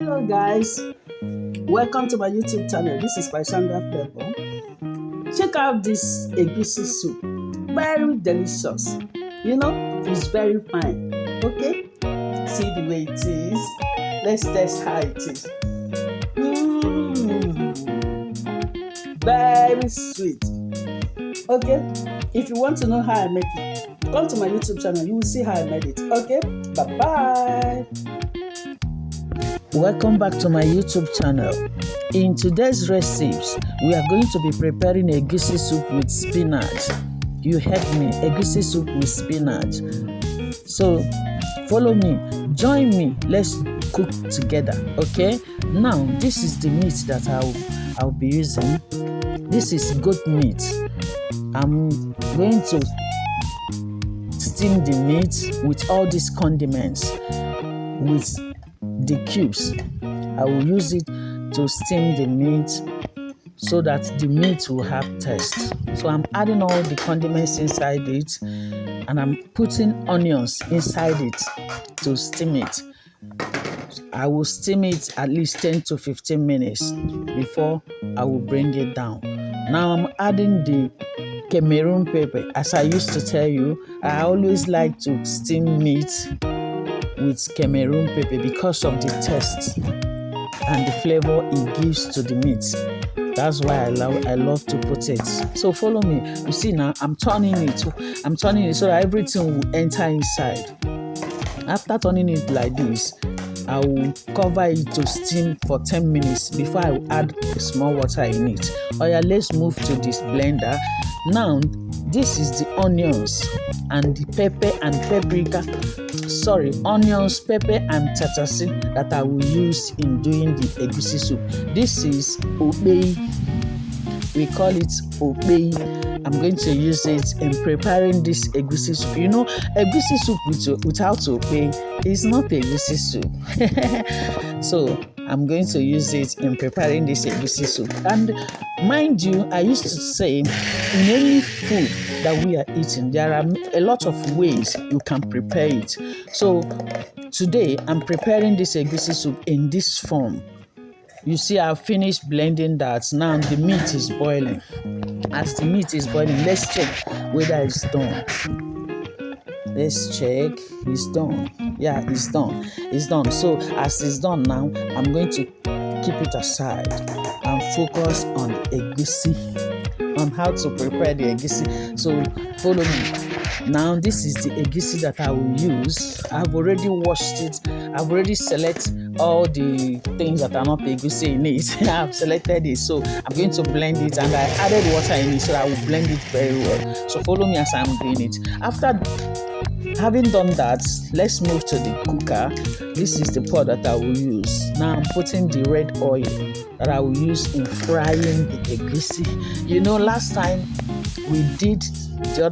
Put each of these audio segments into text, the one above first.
Hello guys, welcome to my YouTube channel. This is Sandra Flavor. Check out this Egusi soup. Very delicious. It's very fine. Okay? See the way it is. Let's test how it is. Very sweet. Okay? If you want to know how I make it, come to my YouTube channel. You will see how I made it. Okay? Bye-bye. Welcome back to my YouTube channel. In today's recipes, we are going to be preparing egusi soup with spinach. You heard me, egusi soup with spinach. So follow me, join me, let's cook together, okay? Now, this is the meat that I'll be using. This is goat meat. I'm going to steam the meat with all these condiments, with the cubes. I will use it to steam the meat so that the meat will have taste. So I'm adding all the condiments inside it, and I'm putting onions inside it to steam it. I will steam it at least 10 to 15 minutes before I will bring it down. Now I'm adding the Cameroon pepper. As I used to tell you, I always like to steam meat with Cameroon pepper because of the taste and the flavor it gives to the meat. That's why I love to put it. So follow me. You see now I'm turning it so that everything will enter inside. After turning it like this, I will cover it to steam for 10 minutes before I will add small water in it. Let's move to this blender. Now, this is the onions and the pepper and paprika. Onions, pepper and tatase that I will use in doing the egusi soup. This is Okpei. We call it Okpei. I'm going to use it in preparing this egusi soup. Egusi soup without Okpei is not egusi soup. So I'm going to use it in preparing this egusi soup. And mind you, I used to say, in any food that we are eating, there are a lot of ways you can prepare it. So today I'm preparing this egusi soup in this form. You see, I've finished blending that. Now the meat is boiling. As the meat is boiling, let's check whether it's done. Let's check. It's done. Yeah, it's done. It's done. So as it's done now, I'm going to keep it aside and focus on egusi, on how to prepare the egusi. So follow me. Now this is the egusi that I will use. I've already washed it. I've already selected all the things that are not egusi in it. I've selected it. So I'm going to blend it, and I added water in it so that I will blend it very well. So follow me as I'm doing it. After having done that, let's move to the cooker. This is the pot that I will use. Now I'm putting the red oil that I will use in frying the egusi. Last time we did the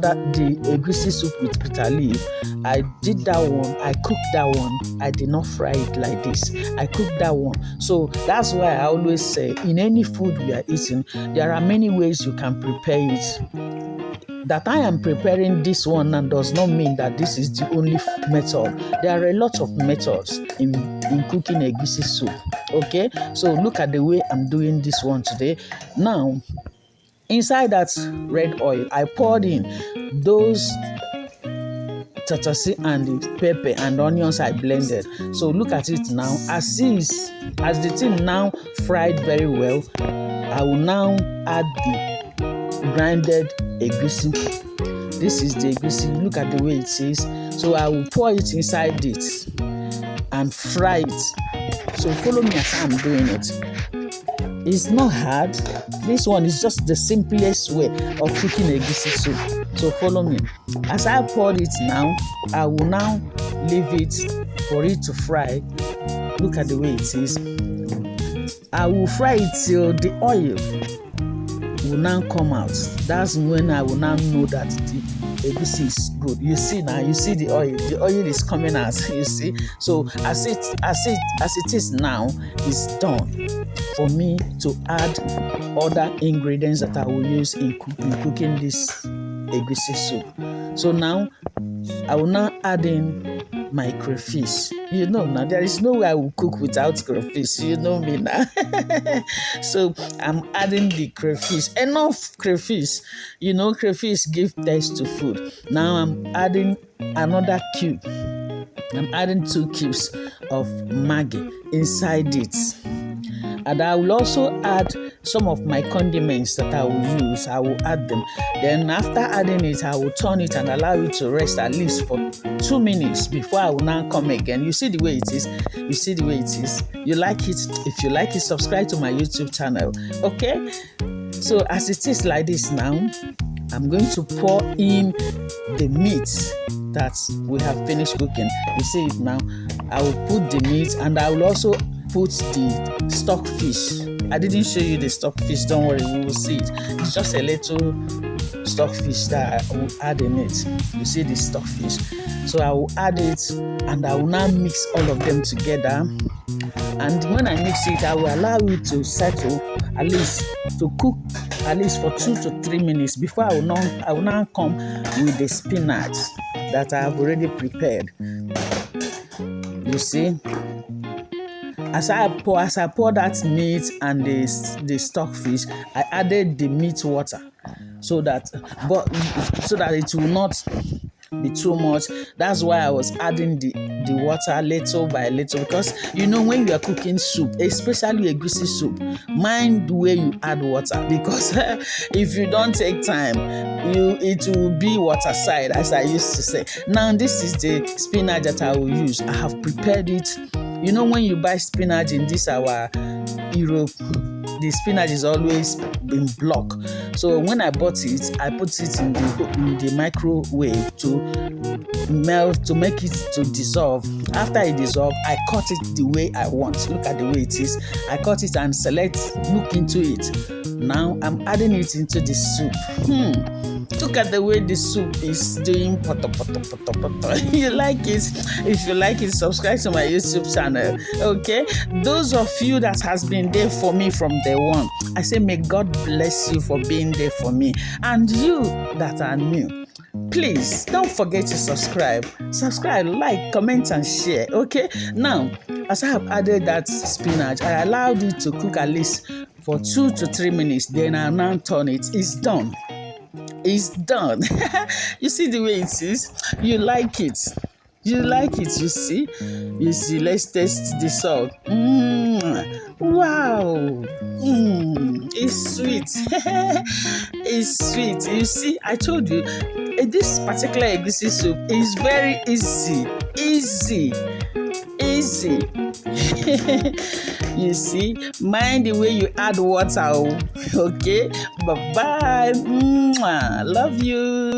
egusi soup with bitter leaf. I did that one. I cooked that one. I did not fry it like this. I cooked that one. So that's why I always say, in any food we are eating, there are many ways you can prepare it. That I am preparing this one and does not mean that this is the only method. There are a lot of methods in cooking egusi soup. Okay, so look at the way I'm doing this one today. Now, inside that red oil, I poured in those tatase and the pepper and onions I blended. So look at it now. As the thing now fried very well, I will now add the grinded egusi. This is the egusi. Look at the way it is. So I will pour it inside it and fry it. So follow me as I'm doing it. It's not hard. This one is just the simplest way of cooking egusi soup. So follow me. As I pour it now, I will now leave it for it to fry. Look at the way it is. I will fry it till the oil will now come out. That's when I will now know that the egusi is good. You see now, you see the oil is coming out. You see, so as it is now, it's done for me to add other ingredients that I will use in cooking this egusi soup. So now I will now add in my crayfish. You know now, there is no way I will cook without crayfish. You know me now. So I'm adding the crayfish. Enough crayfish. You know, crayfish give taste to food. Now I'm adding another cube. I'm adding 2 cubes of Maggi inside it. And I will also add some of my condiments that I will use. I will add them. Then after adding it, I will turn it and allow it to rest at least for 2 minutes before I will now come again. You see the way it is? You see the way it is? You like it? If you like it, subscribe to my YouTube channel. Okay? So as it is like this now, I'm going to pour in the meat that we have finished cooking. You see it now? I will put the meat and I will also put the stockfish. I didn't show you the stockfish, don't worry, we will see it. It's just a little stockfish that I will add in it. You see the stockfish. So I will add it and I will now mix all of them together. And when I mix it, I will allow it to settle, at least to cook at least for 2 to 3 minutes before I will now come with the spinach that I have already prepared. You see? As I pour that meat and the stockfish, I added the meat water so that it will not be too much. That's why I was adding the water little by little, because you know when you are cooking soup, especially egusi soup, mind the way you add water, because if you don't take time, it will be water side, as I used to say. Now this is the spinach that I will use. I have prepared it. You know when you buy spinach in this our Europe, the spinach is always in block. So when I bought it, I put it in the microwave to melt, to make it to dissolve. After it dissolves, I cut it the way I want. Look at the way it is. I cut it and look into it. Now I'm adding it into the soup. Look at the way the soup is doing poto poto poto poto. You like it? If you like it, subscribe to my YouTube channel. Okay? Those of you that has been there for me from day one, I say may God bless you for being there for me. And you that are new, please don't forget to subscribe, like, comment and share. Okay? Now, as I have added that spinach, I allowed it to cook at least for 2 to 3 minutes. Then I now turn it. It's done. It's done. You see the way it is? You like it? You like it? You see? You see? Let's taste the salt. Wow. It's sweet. It's sweet. You see? I told you this particular egusi soup is very easy. You see, mind the way you add water. Okay, bye bye. Love you.